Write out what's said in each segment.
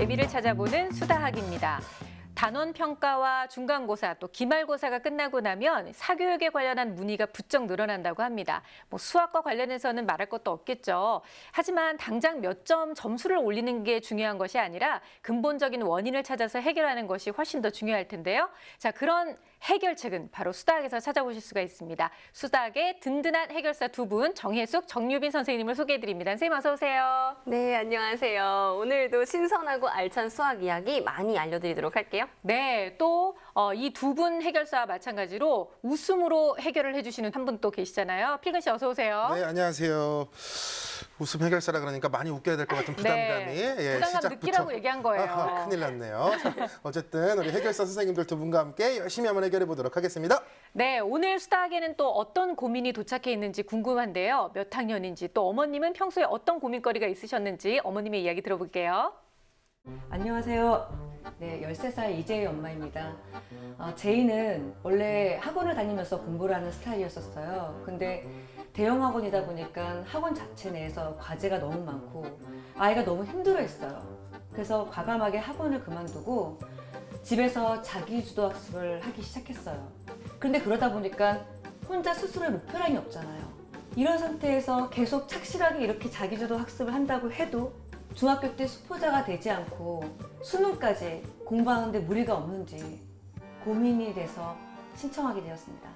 재미를 찾아보는 수다학입니다. 단원 평가와 중간고사 또 기말고사가 끝나고 나면 사교육에 관련한 문의가 부쩍 늘어난다고 합니다. 수학과 관련해서는 말할 것도 없겠죠. 하지만 당장 몇 점 점수를 올리는 게 중요한 것이 아니라 근본적인 원인을 찾아서 해결하는 것이 훨씬 더 중요할 텐데요. 자, 그런 해결책은 바로 수다학에서 찾아보실 수가 있습니다. 수다학의 든든한 해결사 두 분, 정혜숙, 정유빈 선생님을 소개해드립니다. 선생님 어서 오세요. 네, 안녕하세요. 오늘도 신선하고 알찬 수학 이야기 많이 알려드리도록 할게요. 네, 또 이 두 분 해결사와 마찬가지로 웃음으로 해결을 해주시는 한 분 또 계시잖아요. 필근 씨 어서 오세요. 네, 안녕하세요. 웃음 해결사라 그러니까 많이 웃겨야 될 것 같은 부담감이 네, 부담감 느끼라고 얘기한 거예요. 큰일 났네요. 자, 어쨌든 우리 해결사 선생님들 두 분과 함께 열심히 한번 해결해 보도록 하겠습니다. 네, 오늘 수다학에는 또 어떤 고민이 도착해 있는지 궁금한데요. 몇 학년인지 또 어머님은 평소에 어떤 고민거리가 있으셨는지 어머님의 이야기 들어볼게요. 안녕하세요. 네, 13살 이재희 엄마입니다. 제이는 원래 학원을 다니면서 공부를 하는 스타일이었어요. 근데 대형 학원이다 보니까 학원 자체 내에서 과제가 너무 많고 아이가 너무 힘들어했어요. 그래서 과감하게 학원을 그만두고 집에서 자기주도 학습을 하기 시작했어요. 그런데 그러다 보니까 혼자 스스로의 목표량이 없잖아요. 이런 상태에서 계속 착실하게 이렇게 자기주도 학습을 한다고 해도 중학교 때 수포자가 되지 않고 수능까지 공부하는데 무리가 없는지 고민이 돼서 신청하게 되었습니다.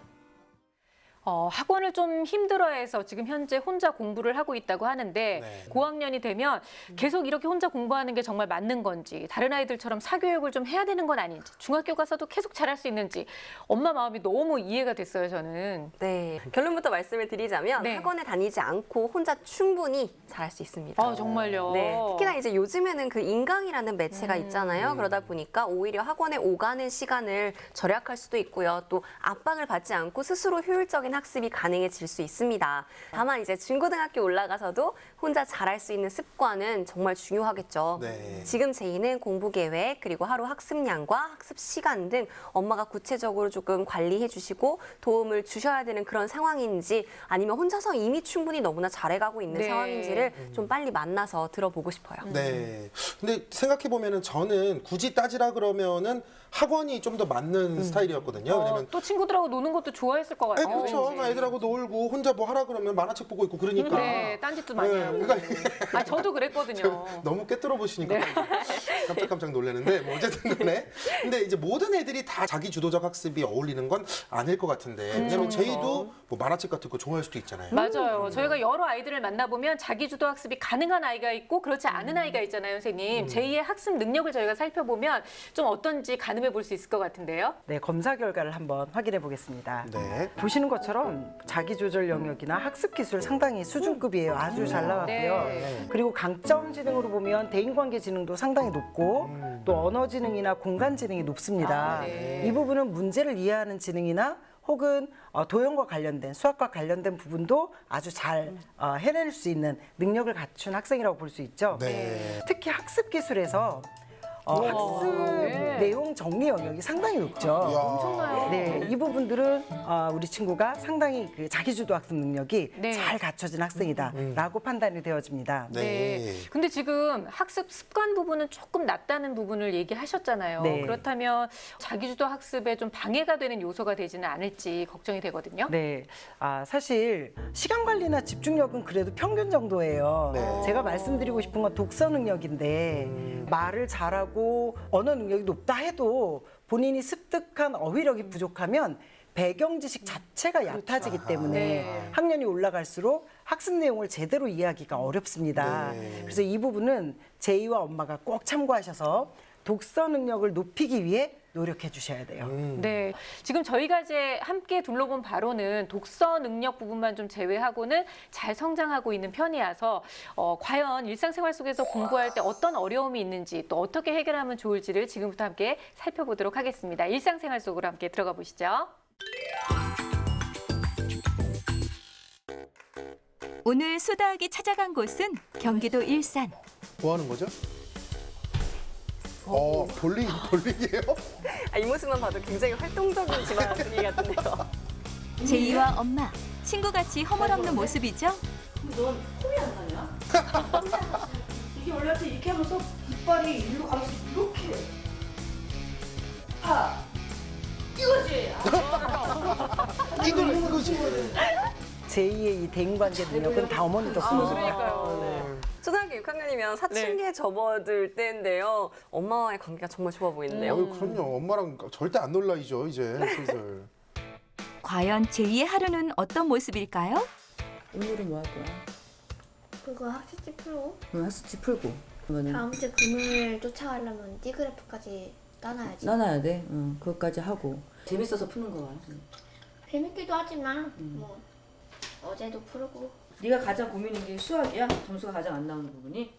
학원을 좀 힘들어해서 지금 현재 혼자 공부를 하고 있다고 하는데 네. 고학년이 되면 계속 이렇게 혼자 공부하는 게 정말 맞는 건지 다른 아이들처럼 사교육을 좀 해야 되는 건 아닌지 중학교 가서도 계속 잘할 수 있는지 엄마 마음이 너무 이해가 됐어요, 저는. 네, 결론부터 말씀을 드리자면 네. 학원에 다니지 않고 혼자 충분히 잘할 수 있습니다. 정말요? 네, 특히나 이제 요즘에는 그 인강이라는 매체가 있잖아요. 그러다 보니까 오히려 학원에 오가는 시간을 절약할 수도 있고요. 또 압박을 받지 않고 스스로 효율적인 학습이 가능해질 수 있습니다. 다만 이제 중고등학교 올라가서도 혼자 잘할 수 있는 습관은 정말 중요하겠죠. 네. 지금 제이는 공부 계획 그리고 하루 학습량과 학습 시간 등 엄마가 구체적으로 조금 관리해 주시고 도움을 주셔야 되는 그런 상황인지 아니면 혼자서 이미 충분히 너무나 잘해가고 있는 네. 상황인지를 좀 빨리 만나서 들어보고 싶어요. 네. 근데 생각해 보면은 저는 굳이 따지라 그러면은 학원이 좀 더 맞는 스타일이었거든요. 왜냐면 또 친구들하고 노는 것도 좋아했을 것 같아요. 그렇죠. 왠지. 애들하고 놀고 혼자 뭐 하라 그러면 만화책 보고 있고 그러니까. 네, 딴짓도 많이 네, 하고. 그러니까 저도 그랬거든요. 너무 꿰뚫어 보시니까 깜짝깜짝 놀라는데 뭐 어쨌든 간에 근데 이제 모든 애들이 다 자기 주도적 학습이 어울리는 건 아닐 것 같은데 왜냐면 제이도 뭐 만화책 같은 거 좋아할 수도 있잖아요. 맞아요. 저희가 여러 아이들을 만나보면 자기주도 학습이 가능한 아이가 있고 그렇지 않은 아이가 있잖아요, 선생님. 제2의 학습 능력을 저희가 살펴보면 좀 어떤지 가늠해 볼 수 있을 것 같은데요. 네, 검사 결과를 한번 확인해 보겠습니다. 네. 보시는 것처럼 자기조절 영역이나 학습 기술 상당히 수준급이에요. 아주 잘 나왔고요. 네. 그리고 강점 지능으로 보면 대인관계 지능도 상당히 높고 또 언어 지능이나 공간 지능이 높습니다. 네. 이 부분은 문제를 이해하는 지능이나 혹은 도형과 관련된 수학과 관련된 부분도 아주 잘 해낼 수 있는 능력을 갖춘 학생이라고 볼 수 있죠. 네. 특히 학습 기술에서 학습 네. 내용 정리 영역이 상당히 높죠. 엄청나요. 네, 이 부분들은 우리 친구가 상당히 그 자기주도 학습 능력이 네. 잘 갖춰진 학생이다라고 판단이 되어집니다. 네. 근데 지금 학습 습관 부분은 조금 낮다는 부분을 얘기하셨잖아요. 네. 그렇다면 자기주도 학습에 좀 방해가 되는 요소가 되지는 않을지 걱정이 되거든요. 네, 사실 시간 관리나 집중력은 그래도 평균 정도예요. 네. 제가 말씀드리고 싶은 건 독서 능력인데 말을 잘하고 언어 능력이 높다 해도 본인이 습득한 어휘력이 부족하면 배경 지식 자체가 얕아지기 때문에 네. 학년이 올라갈수록 학습 내용을 제대로 이해하기가 어렵습니다. 네. 그래서 이 부분은 제이와 엄마가 꼭 참고하셔서 독서 능력을 높이기 위해 노력해 주셔야 돼요. 네, 지금 저희가 이제 함께 둘러본 바로는 독서 능력 부분만 좀 제외하고는 잘 성장하고 있는 편이라서 과연 일상생활 속에서 공부할 때 어떤 어려움이 있는지 또 어떻게 해결하면 좋을지를 지금부터 함께 살펴보도록 하겠습니다. 일상생활 속으로 함께 들어가 보시죠. 오늘 수다학이 찾아간 곳은 경기도 일산. 뭐 하는 거죠? 볼링이에요? 이 모습만 봐도 굉장히 활동적인 집안 분위기 같은데요. 제이와 엄마, 친구같이 허물없는 모습이죠? 넌 폼이 안 나냐? 이게 원래 이렇게 하면서 이빨이 일로 가면서 이렇게. 아, 이거지. 이거지. 제2의 이 대인관계 능력은 다 어머니 덕분이죠. 그러니까요. 초등학교 6학년이면 사춘기에 접어들 때인데요. 엄마와의 관계가 정말 좋아 보이는데요. 그럼요. 엄마랑 절대 안 놀라이죠 이제 슬슬. 과연 제2의 하루는 어떤 모습일까요? 오늘은 뭐 할 거야? 그거 학습지 풀고 학습지 풀고 그러면은 다음 주 금요일 쫓아가려면 D그래프까지 따놔야지. 나눠야 돼. 그것까지 하고 재밌어서 푸는 거야. 재밌기도 하지만 뭐 어제도 풀고 네가 가장 고민인 게 수학이야? 점수가 가장 안 나오는 부분이?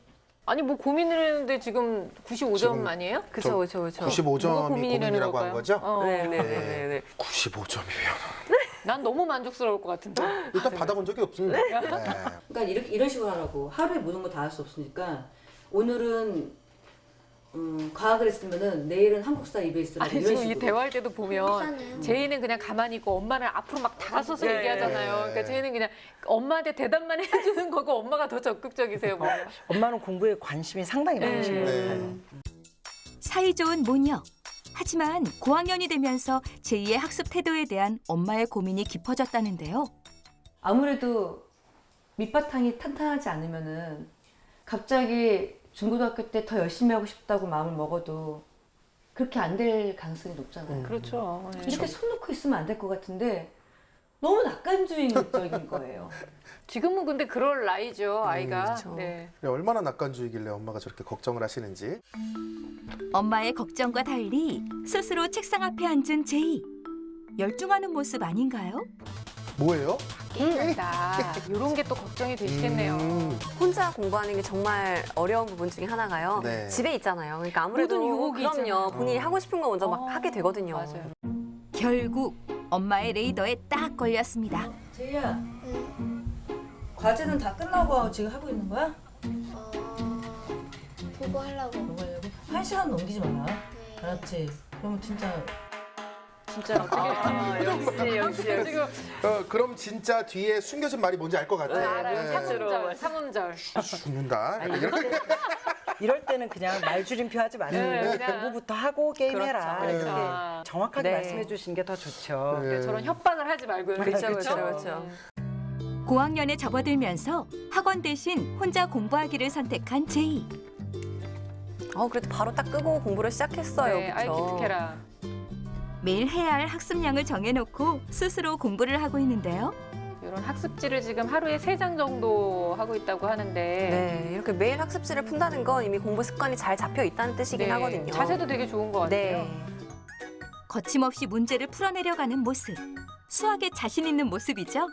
아니 뭐 고민을 했는데 지금 95점 지금 아니에요? 그쵸, 그쵸, 그쵸. 95점이 뭐가 고민이라는 고민이라고 한 걸까요? 거죠? 어. 네네네네. 95점이면 난 너무 만족스러울 것 같은데. 일단 받아본 적이 없습니다. 네. 그러니까 이런 식으로 하라고. 하루에 모든 거 다 할 수 없으니까 오늘은 과학을 했으면은 내일은 한국사 EBS라고 아니 이런 지금 이 식으로. 대화할 때도 보면 한국사는 제이는 그냥 가만히 있고 엄마는 앞으로 막 다가서서 네. 얘기하잖아요. 그러니까 제이는 그냥 엄마한테 대답만 해주는 거고 엄마가 더 적극적이세요. 뭐. 엄마는 공부에 관심이 상당히 많으신 것 네. 같아요. 사이좋은 모녀. 하지만 고학년이 되면서 제2의 학습 태도에 대한 엄마의 고민이 깊어졌다는데요. 아무래도 밑바탕이 탄탄하지 않으면은 갑자기 중고등학교 때 더 열심히 하고 싶다고 마음을 먹어도 그렇게 안 될 가능성이 높잖아요. 그렇죠. 네. 이렇게 손 놓고 있으면 안 될 것 같은데 너무 낙관주의적인 거예요. 지금은 근데 그럴 나이죠 아이가. 그쵸. 네. 얼마나 낙관주의길래 엄마가 저렇게 걱정을 하시는지. 엄마의 걱정과 달리 스스로 책상 앞에 앉은 제이. 열중하는 모습 아닌가요? 뭐예요? 게임이다. 이런 게 또 걱정이 되시겠네요. 혼자 공부하는 게 정말 어려운 부분 중에 하나가요. 네. 집에 있잖아요. 그러니까 아무래도 모든 유혹이 그럼요. 있잖아요. 본인이 하고 싶은 거 먼저 막 하게 되거든요. 맞아요. 결국 엄마의 레이더에 딱 걸렸습니다. 제이야, 응. 과제는 다 끝나고 지금 하고 있는 거야? 보고 하려고. 뭐가 하려고? 1시간 넘기지 마라. 네. 알았지? 그러면 진짜 진짜 어떻게 역시. 지금 그럼 진짜 뒤에 숨겨진 말이 뭔지 알 것 같아요. 알아요. 네. 삼음절. 죽는다. 이럴 때는 그냥 말줄임표 하지 마시고 네, 그냥. 공부부터 하고 게임해라. 그렇죠, 이렇게 그렇죠. 정확하게 네. 말씀해 주시는 게 더 좋죠. 네. 저런 협박을 하지 말고요. 그렇죠, 그렇죠? 그렇죠. 고학년에 접어들면서 학원 대신 혼자 공부하기를 선택한 제이. 그래도 바로 딱 끄고 공부를 시작했어요. 네, 아이 그쵸? 기특해라. 매일 해야 할 학습량을 정해놓고 스스로 공부를 하고 있는데요. 이런 학습지를 지금 하루에 3장 정도 하고 있다고 하는데 네, 이렇게 매일 학습지를 푼다는 건 이미 공부 습관이 잘 잡혀 있다는 뜻이긴 네, 하거든요. 자세도 되게 좋은 것 같아요. 네. 거침없이 문제를 풀어내려가는 모습. 수학에 자신 있는 모습이죠.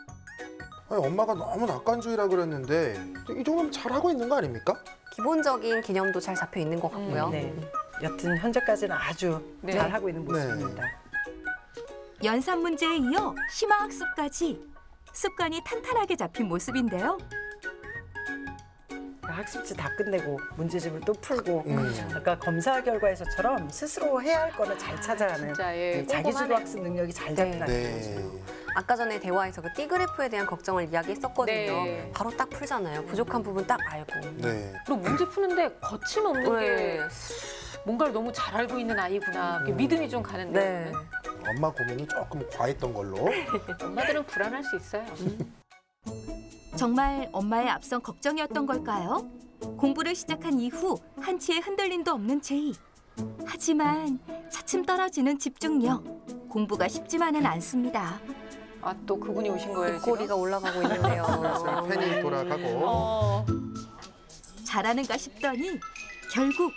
아니, 엄마가 너무 낙관주의라 그랬는데 이 정도면 잘하고 있는 거 아닙니까? 기본적인 개념도 잘 잡혀 있는 것 같고요. 네. 여튼 현재까지는 아주 네. 잘 하고 있는 네. 모습입니다. 연산 문제에 이어 심화 학습까지 습관이 탄탄하게 잡힌 모습인데요. 학습지 다 끝내고 문제집을 또 풀고 음. 아까 검사 결과에서처럼 스스로 해야 할 거는 잘 찾아가는 진짜 예, 자기주도 꼼꼼하네요. 학습 능력이 잘 네. 잡힌다는 네. 거죠. 아까 전에 대화에서 그 D그래프에 대한 걱정을 이야기했었거든요. 네. 바로 딱 풀잖아요. 부족한 부분 딱 알고. 네. 그리고 문제 푸는데 거침없는 네. 게 뭔가를 너무 잘 알고 있는 아이구나. 이렇게 믿음이 좀 가는데 네. 엄마 고민이 조금 과했던 걸로. 엄마들은 불안할 수 있어요. 정말 엄마의 앞선 걱정이었던 걸까요? 공부를 시작한 이후 한치의 흔들림도 없는 제이. 하지만 차츰 떨어지는 집중력. 공부가 쉽지만은 않습니다. 아 또 그분이 오신 거예요 지금? 꼬리가 올라가고 있는데요. 펜이 돌아가고. 어. 잘하는가 싶더니 결국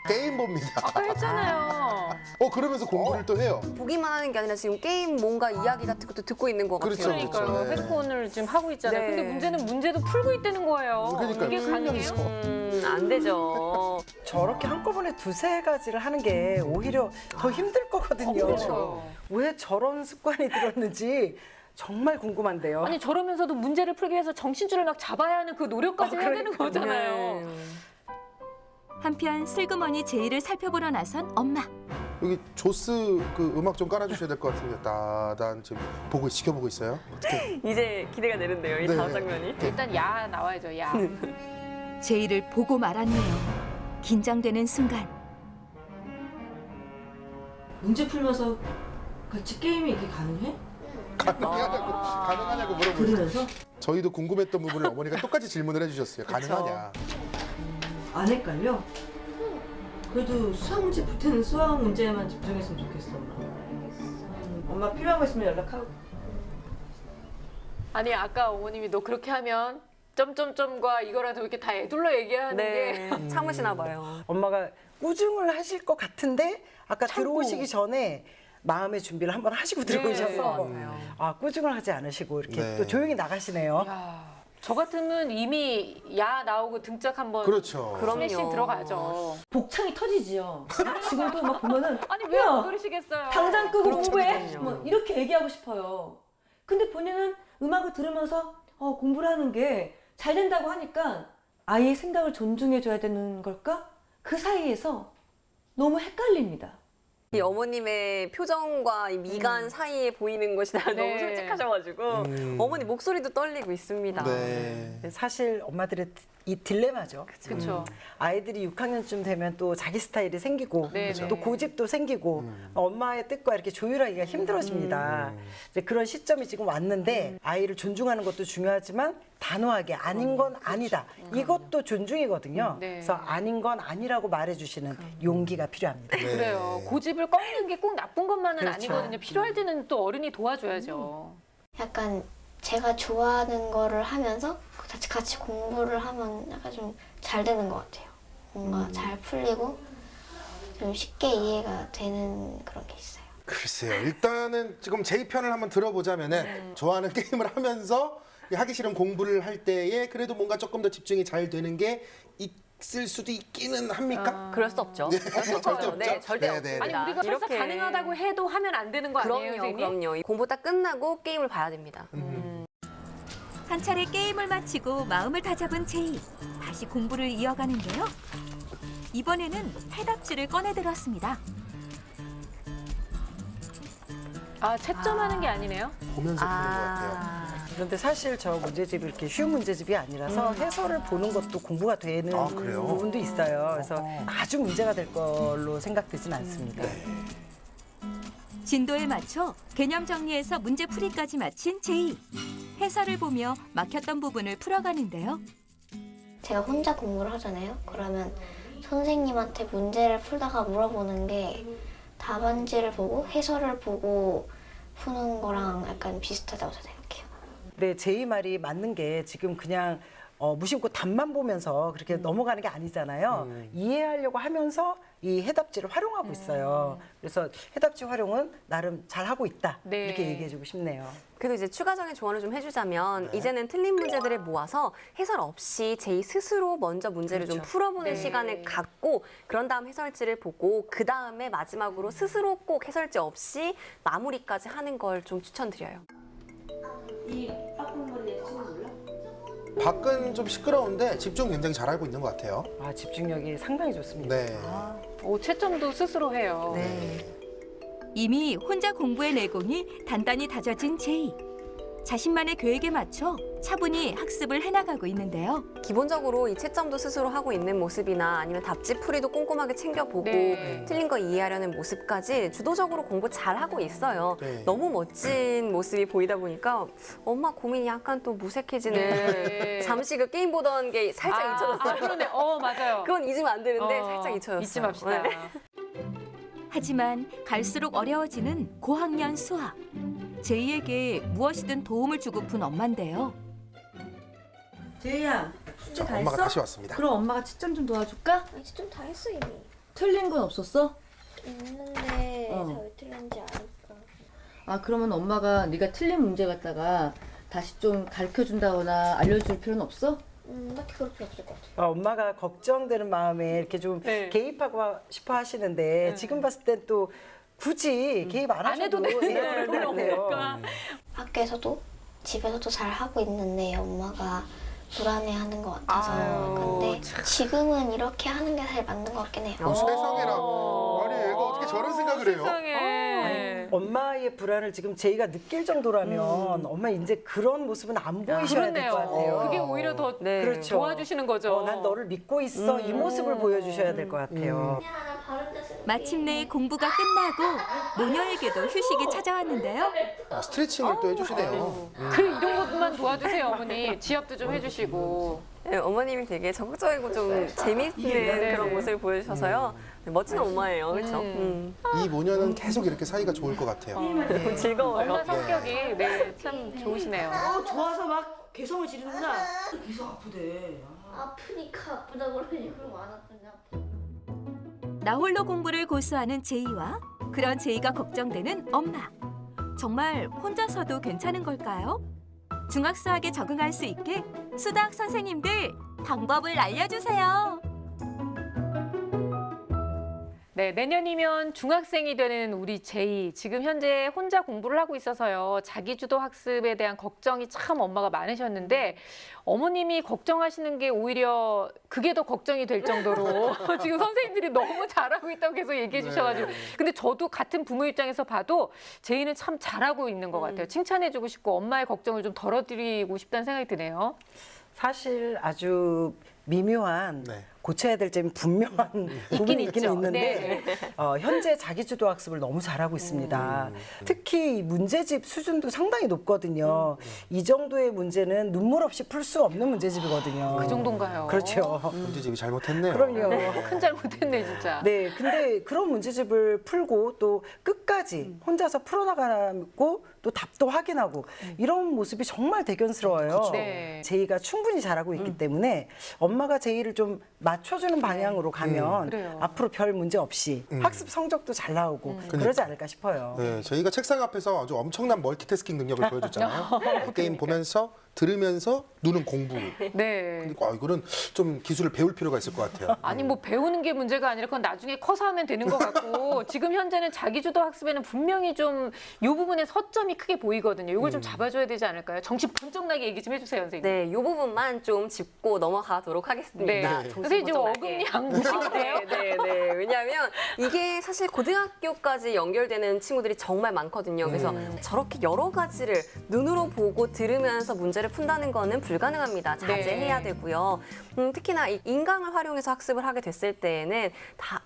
게임 봅니다. 아까 했잖아요. 그러면서 공부를 또 해요. 보기만 하는 게 아니라 지금 게임 뭔가 이야기 같은 것도 듣고 있는 것 같아요. 그렇죠, 그러니까요. 그렇죠. 네. 핸드폰을 지금 하고 있잖아요. 네. 근데 문제는 문제도 풀고 있다는 거예요. 그러니까요. 이게 가능해요? 풀면서. 안 되죠. 저렇게 한꺼번에 두세 가지를 하는 게 오히려 더 힘들 거거든요. 그렇죠. 왜 저런 습관이 들었는지 정말 궁금한데요. 아니 저러면서도 문제를 풀기 위해서 정신줄을 막 잡아야 하는 그 노력까지 해야 되는 그러니까요. 거잖아요. 네. 한편 슬그머니 제이를 살펴보러 나선 엄마. 여기 조스 그 음악 좀 깔아주셔야 될 것 같은데 따단 지금 지켜보고 있어요. 어떻게? 이제 기대가 되는데요. 이 네. 다음 장면이. 일단 야 나와야죠. 야. 제이를 보고 말았네요. 긴장되는 순간 문제 풀면서 같이 게임이 이렇게 가능해? 가능하냐고 물어보세요. 들으면서? 저희도 궁금했던 부분을 어머니가 똑같이 질문을 해주셨어요. 가능하냐? 안 헷갈려? 그래도 수학 문제 풀 때는 수학 문제에만 집중했으면 좋겠어, 엄마. 엄마 필요한 거 있으면 연락하고. 아니 아까 어머님이 너 그렇게 하면 점점점과 이거라도 이렇게 다 애둘러 얘기하는 게 네, 참으시나 봐요. 엄마가 꾸중을 하실 것 같은데 아까 참고. 들어오시기 전에 마음의 준비를 한번 하시고 들어오셔서 맞아요. 아 꾸중을 하지 않으시고 이렇게 네. 또 조용히 나가시네요. 야, 저 같으면 이미 야 나오고 등짝 한번 그렇죠. 스매싱 들어가죠. 복창이 터지지요. 지금도 막 보면은 아니 왜 안 그러시겠어요? 당장 끄고 공부해. 그럼요. 뭐 이렇게 얘기하고 싶어요. 근데 본인은 음악을 들으면서 공부를 하는 게 잘 된다고 하니까 아이의 생각을 존중해 줘야 되는 걸까? 그 사이에서 너무 헷갈립니다. 이 어머님의 표정과 이 미간 사이에 보이는 것이 다 네. 너무 솔직하셔가지고 어머니 목소리도 떨리고 있습니다. 네. 사실 엄마들의 이 딜레마죠. 그렇죠. 아이들이 6학년쯤 되면 또 자기 스타일이 생기고 네, 또 네. 고집도 생기고 엄마의 뜻과 이렇게 조율하기가 힘들어집니다. 이제 그런 시점이 지금 왔는데 아이를 존중하는 것도 중요하지만 단호하게 아닌 건 아니다. 이것도 존중이거든요. 네. 그래서 아닌 건 아니라고 말해주시는 용기가 필요합니다. 네. 그래요. 고집을 꺾는 게 꼭 나쁜 것만은 그렇죠. 아니거든요. 필요할 때는 또 어른이 도와줘야죠. 약간 제가 좋아하는 거를 하면서 같이 공부를 하면 약간 좀 잘 되는 것 같아요. 뭔가 잘 풀리고 좀 쉽게 이해가 되는 그런 게 있어요. 글쎄요. 일단은 지금 제 편을 한번 들어보자면은 좋아하는 게임을 하면서 하기 싫은 공부를 할 때에 그래도 뭔가 조금 더 집중이 잘 되는 게 있을 수도 있기는 합니까? 그럴 수 없죠. 그럴 수 절대 없죠. 네, 없죠. 절대 네, 없습니다. 네, 아니 우리가 설사 이렇게. 가능하다고 해도 하면 안 되는 거 아니에요, 그럼요, 선생님? 그럼요. 공부 딱 끝나고 게임을 봐야 됩니다. 한 차례 게임을 마치고 마음을 다잡은 제이. 다시 공부를 이어가는데요. 이번에는 해답지를 꺼내 들었습니다. 아 채점하는 게 아니네요. 보면서 보는 것 같아요. 그런데 사실 저 문제집이 이렇게 쉬운 문제집이 아니라서 해설을 보는 것도 공부가 되는 아, 그래요? 부분도 있어요. 그래서 아주 문제가 될 걸로 생각되진 않습니다. 진도에 맞춰 개념 정리해서 문제 풀이까지 마친 제이. 해설을 보며 막혔던 부분을 풀어가는데요. 제가 혼자 공부를 하잖아요. 그러면 선생님한테 문제를 풀다가 물어보는 게 답안지를 보고 해설을 보고 푸는 거랑 약간 비슷하다고 저는 생각해요. 네, 제이 말이 맞는 게 지금 그냥 무심코 답만 보면서 그렇게 넘어가는 게 아니잖아요. 이해하려고 하면서 이 해답지를 활용하고 있어요. 그래서 해답지 활용은 나름 잘하고 있다. 네. 이렇게 얘기해주고 싶네요. 그래도 이제 추가적인 조언을 좀 해주자면 이제는 틀린 문제들을 모아서 해설 없이 제이 스스로 먼저 문제를 좀 풀어보는 네. 시간을 갖고 그런 다음 해설지를 보고 그 다음에 마지막으로 스스로 꼭 해설지 없이 마무리까지 하는 걸 좀 추천드려요. 이 빠꾸머리에 친구 몰라? 밖은 좀 시끄러운데 집중 굉장히 잘하고 있는 것 같아요. 아, 집중력이 상당히 좋습니다. 네. 오 채점도 스스로 해요. 네. 이미 혼자 공부의 내공이 단단히 다져진 제이. 자신만의 계획에 맞춰 차분히 학습을 해나가고 있는데요. 기본적으로 이 채점도 스스로 하고 있는 모습이나 아니면 답지 풀이도 꼼꼼하게 챙겨보고 네. 틀린 거 이해하려는 모습까지 주도적으로 공부 잘하고 있어요. 네. 너무 멋진 모습이 보이다 보니까 엄마 고민이 약간 또 무색해지는 네. 잠시 그 게임 보던 게 살짝 잊혀졌어요. 아 그러네. 맞아요. 그건 잊으면 안 되는데 살짝 잊혀졌어요. 잊지 맙시다. 네. 하지만 갈수록 어려워지는 고학년 수학. 제이에게 무엇이든 도움을 주고픈 엄마인데요. 제이야, 숙제 다 엄마가 했어? 다시 왔습니다. 그럼 엄마가 채점 좀 도와줄까? 이제 좀 다 했어 이미. 틀린 건 없었어? 있는데 어. 다 왜 틀린지 아니까. 아, 그러면 엄마가 네가 틀린 문제 갖다가 다시 좀 가르쳐준다거나 알려줄 필요는 없어? 딱히 그럴 필요 없을 것 같아요. 엄마가 걱정되는 마음에 이렇게 좀 네. 개입하고 싶어 하시는데 지금 봤을 땐 또 굳이 개입 안 안 해도 하셔도 되는 네, 별로 없으니까. 밖에서도 집에서도 잘 하고 있는데 엄마가 불안해하는 것 같아서. 아유, 근데 지금은 이렇게 하는 게 제일 맞는 것 같긴 해요. 세상에나. 아니 얘가 어떻게 저런 생각을 해요? 세상에. 엄마의 불안을 지금 제이가 느낄 정도라면 엄마 이제 그런 모습은 안 보이셔야 될 것 같아요. 그게 오히려 더 네. 그렇죠. 도와주시는 거죠. 난 너를 믿고 있어. 이 모습을 보여주셔야 될 것 같아요. 마침내 공부가 끝나고 모녀에게도 휴식이 찾아왔는데요. 스트레칭을 또 해주시네요. 그 이런 것만 도와주세요, 어머니. 지압도 좀 해주시고. 네, 어머님이 되게 적극적이고 좀 재미있는 그런 모습을 보여주셔서요. 네, 멋진 엄마예요. 그렇죠? 이 모녀는 계속 이렇게 사이가 좋을 것 같아요. 즐거워요. 엄마 성격이 참 좋으시네요. 좋아서 막 개성을 지르는구나. 계속 아프대. 아프니까 아프다고 그러지 그러고 안 아픈데 아파. 나 홀로 공부를 고수하는 제이와 그런 제이가 걱정되는 엄마. 정말 혼자서도 괜찮은 걸까요? 중학수학에 적응할 수 있게 수학 선생님들 방법을 알려주세요. 네, 내년이면 중학생이 되는 우리 제이. 지금 현재 혼자 공부를 하고 있어서요. 자기주도 학습에 대한 걱정이 참 엄마가 많으셨는데 어머님이 걱정하시는 게 오히려 그게 더 걱정이 될 정도로 지금 선생님들이 너무 잘하고 있다고 계속 얘기해 주셔가지고. 근데 저도 같은 부모 입장에서 봐도 제이는 참 잘하고 있는 것 같아요. 칭찬해주고 싶고 엄마의 걱정을 좀 덜어드리고 싶다는 생각이 드네요. 사실 아주 미묘한 네. 고쳐야 될 점이 분명한 부분이 있기는 있죠. 있는데 현재 자기주도 학습을 너무 잘하고 있습니다. 특히 이 문제집 수준도 상당히 높거든요. 이 정도의 문제는 눈물 없이 풀 수 없는 문제집이거든요. 그 정도인가요? 그렇죠. 문제집이 잘못했네요. 그럼요. 큰 잘못했네, 진짜. 네, 근데 그런 문제집을 풀고 또 끝까지 혼자서 풀어나가고 또 답도 확인하고 이런 모습이 정말 대견스러워요. 네. 제이가 충분히 잘하고 있기 때문에 엄마가 제이를 좀 맞춰주는 방향으로 가면 그래요. 앞으로 별 문제 없이 학습 성적도 잘 나오고 그러지 않을까 싶어요. 네, 저희가 책상 앞에서 아주 엄청난 멀티태스킹 능력을 보여줬잖아요. 게임 보면서 들으면서 눈은 공부. 네. 그러니까 이거는 좀 기술을 배울 필요가 있을 것 같아요. 아니 뭐 배우는 게 문제가 아니라 그건 나중에 커서 하면 되는 것 같고 지금 현재는 자기주도 학습에는 분명히 좀 이 부분에 서점이 크게 보이거든요. 이걸 좀 잡아줘야 되지 않을까요? 정신 번쩍 나게 얘기 좀 해주세요, 선생님. 네, 이 부분만 좀 짚고 넘어가도록 하겠습니다. 네. 정신 선생님 지금 번쩍 나게. 어금니 양보시는데요? 네. 왜냐하면 이게 사실 고등학교까지 연결되는 친구들이 정말 많거든요. 그래서 저렇게 여러 가지를 눈으로 보고 들으면서 문제를 푼다는 거는 불가능합니다. 자제해야 되고요. 특히나 이 인강을 활용해서 학습을 하게 됐을 때에는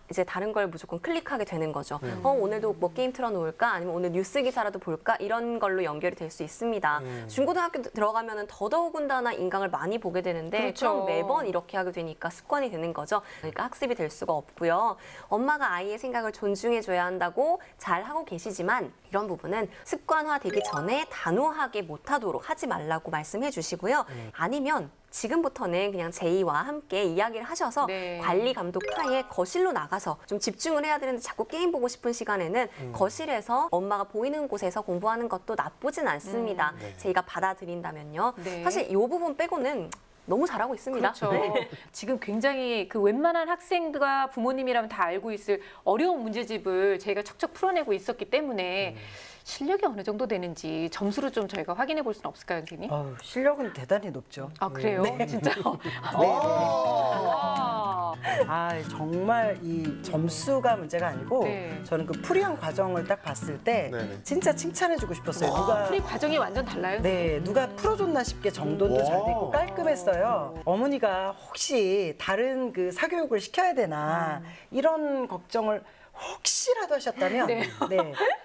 이제 다른 걸 무조건 클릭하게 되는 거죠. 오늘도 뭐 게임 틀어놓을까? 아니면 오늘 뉴스 기사라도 볼까? 이런 걸로 연결이 될 수 있습니다. 중고등학교 들어가면 더더욱은다나 인강을 많이 보게 되는데 그렇죠. 그럼 매번 이렇게 하게 되니까 습관이 되는 거죠. 그러니까 학습이 될 수가 없고요. 엄마가 아이의 생각을 존중해줘야 한다고 잘 하고 계시지만 이런 부분은 습관화되기 전에 단호하게 못하도록 하지 말라고 말씀해 주시고요. 아니면 지금부터는 그냥 제이와 함께 이야기를 하셔서 네. 관리 감독 하에 거실로 나가서 좀 집중을 해야 되는데 자꾸 게임 보고 싶은 시간에는 거실에서 엄마가 보이는 곳에서 공부하는 것도 나쁘진 않습니다. 네. 제이가 받아들인다면요. 네. 사실 이 부분 빼고는 너무 잘하고 있습니다. 그렇죠. 네. 지금 굉장히 그 웬만한 학생과 부모님이라면 다 알고 있을 어려운 문제집을 저희가 척척 풀어내고 있었기 때문에 실력이 어느 정도 되는지 점수로 좀 저희가 확인해 볼 수는 없을까요, 선생님? 실력은 대단히 높죠. 아, 그래요? 진짜요? 정말 이 점수가 문제가 아니고 네. 저는 그 풀이한 과정을 딱 봤을 때 네네. 진짜 칭찬해주고 싶었어요. 풀이 과정이 완전 달라요? 누가 풀어줬나 싶게 정돈도 잘 됐고 깔끔했어요. 어머니가 혹시 다른 그 사교육을 시켜야 되나 이런 걱정을 혹시라도 하셨다면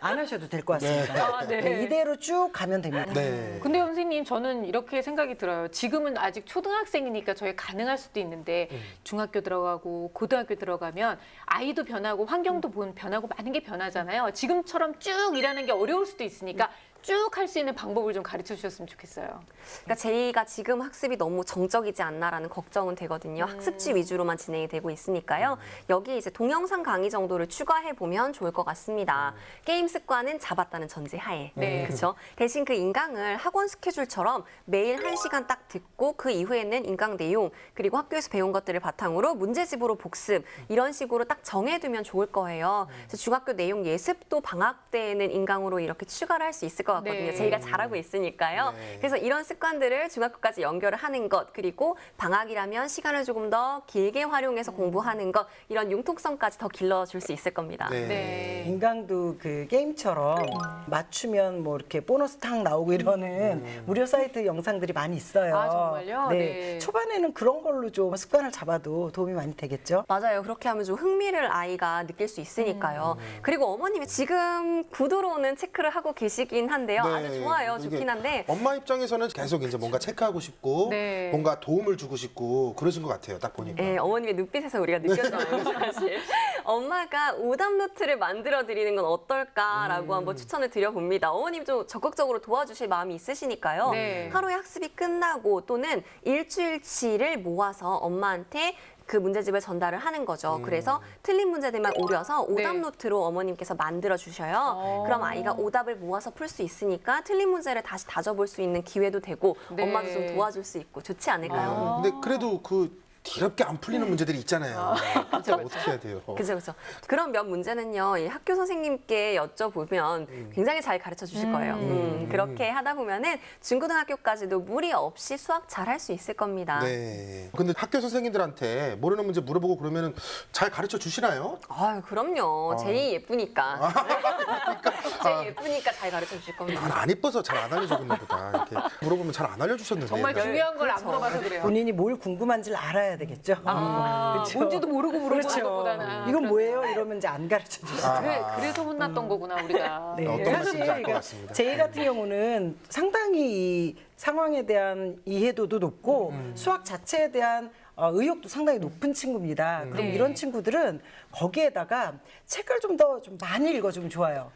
안 하셔도 될 것 같습니다. 네. 이대로 쭉 가면 됩니다. 네. 근데 선생님 저는 이렇게 생각이 들어요. 지금은 아직 초등학생이니까 저희 가능할 수도 있는데 중학교 들어가고 고등학교 들어가면 아이도 변하고 환경도 변하고 많은 게 변하잖아요. 지금처럼 쭉 일하는 게 어려울 수도 있으니까 쭉 할 수 있는 방법을 좀 가르쳐 주셨으면 좋겠어요. 그러니까 제이가 지금 학습이 너무 정적이지 않나라는 걱정은 되거든요. 학습지 위주로만 진행이 되고 있으니까요. 여기 이제 동영상 강의 정도를 추가해 보면 좋을 것 같습니다. 게임 습관은 잡았다는 전제하에. 네. 그렇죠. 대신 그 인강을 학원 스케줄처럼 매일 1시간 딱 듣고 그 이후에는 인강 내용 그리고 학교에서 배운 것들을 바탕으로 문제집으로 복습 이런 식으로 딱 정해두면 좋을 거예요. 그래서 중학교 내용 예습도 방학 때에는 인강으로 이렇게 추가를 할 수 있을 것 것 같거든요. 네. 제이가 잘하고 있으니까요. 네. 그래서 이런 습관들을 중학교까지 연결을 하는 것, 그리고 방학이라면 시간을 조금 더 길게 활용해서 공부하는 것, 이런 융통성까지 더 길러줄 수 있을 겁니다. 네. 네. 인강도 그 게임처럼 맞추면 뭐 이렇게 보너스 탁 나오고 이러는 무료 사이트 영상들이 많이 있어요. 아, 정말요? 네. 네. 초반에는 그런 걸로 좀 습관을 잡아도 도움이 많이 되겠죠. 맞아요. 그렇게 하면 좀 흥미를 아이가 느낄 수 있으니까요. 그리고 어머님이 지금 구두로는 체크를 하고 계시긴 한데요. 네. 아주 좋아요. 이게 좋긴 한데. 엄마 입장에서는 계속 이제 뭔가 체크하고 싶고 네. 뭔가 도움을 주고 싶고 그러신 것 같아요. 딱 보니까. 네, 어머님의 눈빛에서 우리가 느꼈잖아요, 사실. 엄마가 오답 노트를 만들어 드리는 건 어떨까라고 한번 추천을 드려봅니다. 어머님 좀 적극적으로 도와주실 마음이 있으시니까요. 네. 하루에 학습이 끝나고 또는 일주일치를 모아서 엄마한테 그 문제집을 전달을 하는 거죠. 그래서 틀린 문제들만 오려서 오답 네. 노트로 어머님께서 만들어 주셔요. 그럼 아이가 오답을 모아서 풀 수 있으니까 틀린 문제를 다시 다져볼 수 있는 기회도 되고 네. 엄마도 좀 도와줄 수 있고 좋지 않을까요? 근데 그래도 그 뒤럽게 안 풀리는 문제들이 있잖아요. 어떻게 해야 돼요? 그죠, 그죠. 그런 몇 문제는요, 이 학교 선생님께 여쭤보면 굉장히 잘 가르쳐 주실 거예요. 그렇게 하다 보면은 중고등학교까지도 무리 없이 수학 잘 할 수 있을 겁니다. 네. 근데 학교 선생님들한테 모르는 문제 물어보고 그러면은 잘 가르쳐 주시나요? 아유, 그럼요. 제이 예쁘니까. 제이 예쁘니까 잘 가르쳐 주실 겁니다. 난 안 이뻐서 잘 안 알려주겠나 보다. 이렇게 물어보면 잘 안 알려주셨는데. 정말 중요한 걸 안 그렇죠. 물어봐서 그래요. 본인이 뭘 궁금한지를 알아야 되겠죠. 아, 그렇죠. 뭔지도 모르고 물어보는 그렇죠. 것보다는. 이건 뭐예요? 이러면 이제 안 가르쳐 주죠. 그래서 혼났던 거구나, 우리가. 네. 어떤 말씀인지 알 것 같습니다. 제이 같은 경우는 상당히 이 상황에 대한 이해도도 높고 수학 자체에 대한 의욕도 상당히 높은 친구입니다. 그럼 네. 이런 친구들은 거기에다가 책을 좀 더 좀 많이 읽어주면 좋아요.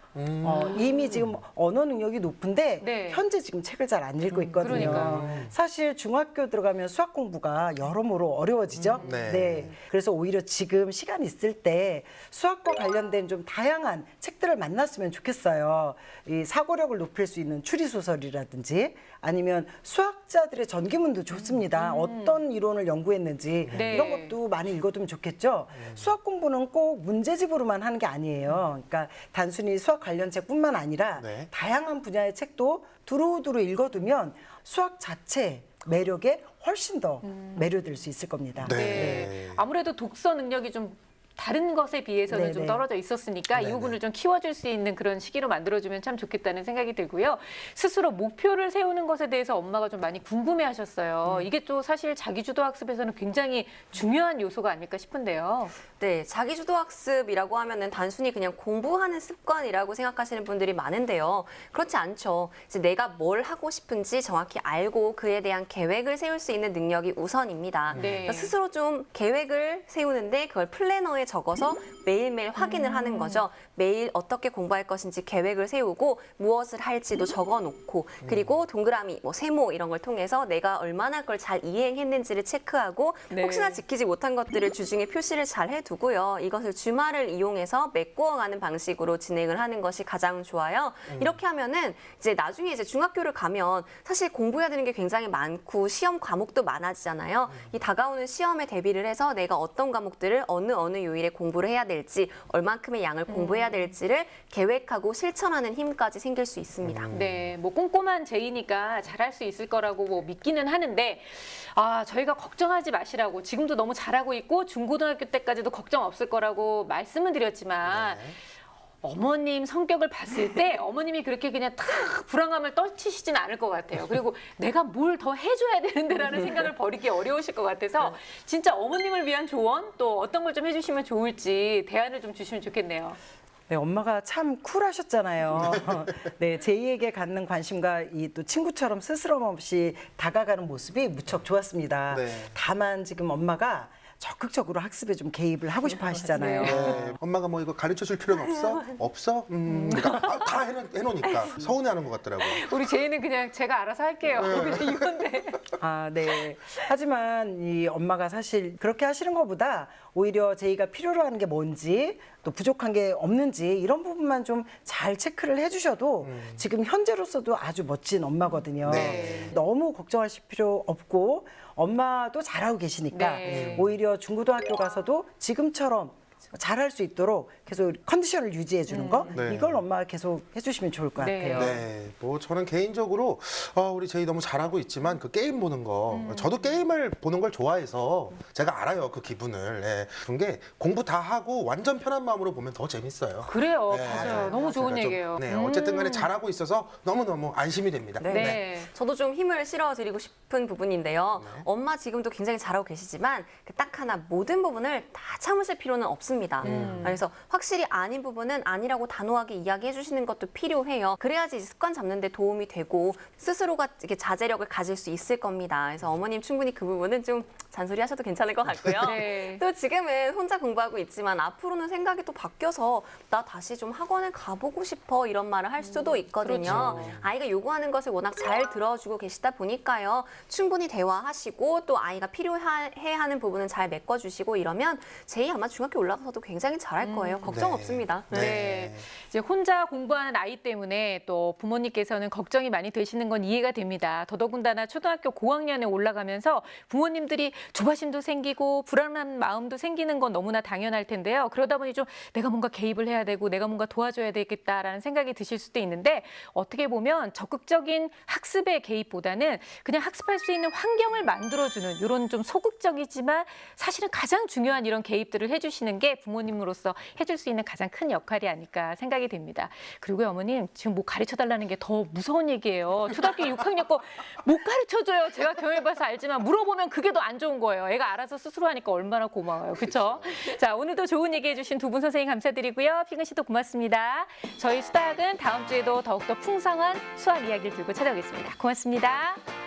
이미 지금 언어 능력이 높은데 네. 현재 지금 책을 잘 안 읽고 있거든요. 그러니까요. 사실 중학교 들어가면 수학 공부가 여러모로 어려워지죠. 네. 그래서 오히려 지금 시간 있을 때 수학과 관련된 좀 다양한 책들을 만났으면 좋겠어요. 이 사고력을 높일 수 있는 추리 소설이라든지 아니면 수학자들의 전기문도 좋습니다. 어떤 이론을 연구했는지 네. 이런 것도 많이 읽어두면 좋겠죠. 수학 공부는 꼭 문제집으로만 하는 게 아니에요. 그러니까 단순히 수학 관련 책뿐만 아니라 네. 다양한 분야의 책도 두루두루 읽어두면 수학 자체 매력에 훨씬 더 매료될 수 있을 겁니다. 네. 네. 아무래도 독서 능력이 좀 다른 것에 비해서는 네네. 좀 떨어져 있었으니까 이 네네. 부분을 좀 키워줄 수 있는 그런 시기로 만들어주면 참 좋겠다는 생각이 들고요. 스스로 목표를 세우는 것에 대해서 엄마가 좀 많이 궁금해하셨어요. 이게 또 사실 자기주도 학습에서는 굉장히 중요한 요소가 아닐까 싶은데요. 네, 자기주도 학습이라고 하면은 단순히 그냥 공부하는 습관이라고 생각하시는 분들이 많은데요. 그렇지 않죠. 이제 내가 뭘 하고 싶은지 정확히 알고 그에 대한 계획을 세울 수 있는 능력이 우선입니다. 네. 그러니까 스스로 좀 계획을 세우는데 그걸 플래너에 적어서 매일매일 확인을 하는 거죠. 매일 어떻게 공부할 것인지 계획을 세우고 무엇을 할지도 적어놓고 그리고 동그라미, 뭐 세모 이런 걸 통해서 내가 얼마나 그걸 잘 이행했는지를 체크하고 네. 혹시나 지키지 못한 것들을 주중에 표시를 잘 해두고요. 이것을 주말을 이용해서 메꾸어가는 방식으로 진행을 하는 것이 가장 좋아요. 이렇게 하면은 이제 나중에 이제 중학교를 가면 사실 공부해야 되는 게 굉장히 많고 시험 과목도 많아지잖아요. 이 다가오는 시험에 대비를 해서 내가 어떤 과목들을 어느 요일에 공부를 해야 될지 얼만큼의 양을 공부해야 될지를 계획하고 실천하는 힘까지 생길 수 있습니다. 네, 뭐 꼼꼼한 제이니까 잘할 수 있을 거라고 뭐 믿기는 하는데 저희가 걱정하지 마시라고 지금도 너무 잘하고 있고 중고등학교 때까지도 걱정 없을 거라고 말씀은 드렸지만 어머님 성격을 봤을 때 어머님이 그렇게 그냥 탁 불안감을 떨치시진 않을 것 같아요. 그리고 내가 뭘 더 해줘야 되는데라는 생각을 버리기 어려우실 것 같아서 진짜 어머님을 위한 조언 또 어떤 걸 좀 해주시면 좋을지 대안을 좀 주시면 좋겠네요. 네, 엄마가 참 쿨하셨잖아요. 네, 제이에게 갖는 관심과 이 또 친구처럼 스스럼 없이 다가가는 모습이 무척 좋았습니다. 네. 다만 지금 엄마가 적극적으로 학습에 좀 개입을 하고 싶어 하시잖아요. 네. 엄마가 뭐 이거 가르쳐 줄 필요는 없어? 없어? 그러니까 다 해놓으니까 서운해하는 것 같더라고요. 우리 제이는 그냥 제가 알아서 할게요. 그냥 이건데. 아, 네. 하지만 이 엄마가 사실 그렇게 하시는 것보다 오히려 제이가 필요로 하는 게 뭔지 또 부족한 게 없는지 이런 부분만 좀 잘 체크를 해주셔도 지금 현재로서도 아주 멋진 엄마거든요. 네. 너무 걱정하실 필요 없고 엄마도 잘하고 계시니까 네. 오히려 중고등학교 가서도 지금처럼 잘할 수 있도록 계속 컨디션을 유지해 주는 거 네. 이걸 엄마가 계속 해주시면 좋을 것 네. 같아요. 네, 뭐 저는 개인적으로 우리 제이 너무 잘하고 있지만 그 게임 보는 거 저도 게임을 보는 걸 좋아해서 제가 알아요 그 기분을. 네. 그런 게 공부 다 하고 완전 편한 마음으로 보면 더 재밌어요. 그래요. 네, 맞아요. 너무 좋은 그러니까 좀, 얘기예요. 네, 어쨌든 간에 잘하고 있어서 너무너무 안심이 됩니다. 네. 저도 좀 힘을 실어드리고 싶은 부분인데요. 네. 엄마 지금도 굉장히 잘하고 계시지만 그 딱 하나 모든 부분을 다 참으실 필요는 없습니다. 그래서 확실히 아닌 부분은 아니라고 단호하게 이야기해 주시는 것도 필요해요. 그래야지 습관 잡는 데 도움이 되고 스스로가 이렇게 자제력을 가질 수 있을 겁니다. 그래서 어머님 충분히 그 부분은 좀 잔소리 하셔도 괜찮을 것 같고요. 네. 또 지금은 혼자 공부하고 있지만 앞으로는 생각이 또 바뀌어서 나 다시 좀 학원에 가보고 싶어 이런 말을 할 수도 있거든요. 그렇죠. 아이가 요구하는 것을 워낙 잘 들어주고 계시다 보니까요. 충분히 대화하시고 또 아이가 필요해하는 부분은 잘 메꿔주시고 이러면 제이 아마 중학교 올라가서도 굉장히 잘할 거예요. 걱정 네. 없습니다. 네. 이제 혼자 공부하는 아이 때문에 또 부모님께서는 걱정이 많이 되시는 건 이해가 됩니다. 더더군다나 초등학교 고학년에 올라가면서 부모님들이 조바심도 생기고 불안한 마음도 생기는 건 너무나 당연할 텐데요. 그러다 보니 좀 내가 뭔가 개입을 해야 되고 내가 뭔가 도와줘야 되겠다라는 생각이 드실 수도 있는데 어떻게 보면 적극적인 학습의 개입보다는 그냥 학습할 수 있는 환경을 만들어주는 이런 좀 소극적이지만 사실은 가장 중요한 이런 개입들을 해주시는 게 부모님으로서 해줄 수 있는 가장 큰 역할이 아닐까 생각이 됩니다. 그리고 어머님 지금 뭐 가르쳐달라는 게 더 무서운 얘기예요. 초등학교 6학년 거 못 가르쳐줘요. 제가 경험해봐서 알지만 물어보면 그게 더 안 좋은 거예요. 애가 알아서 스스로 하니까 얼마나 고마워요. 그렇죠? 자, 오늘도 좋은 얘기 해주신 두 분 선생님 감사드리고요. 피근 씨도 고맙습니다. 저희 수다학은 다음 주에도 더욱더 풍성한 수학 이야기를 들고 찾아오겠습니다. 고맙습니다.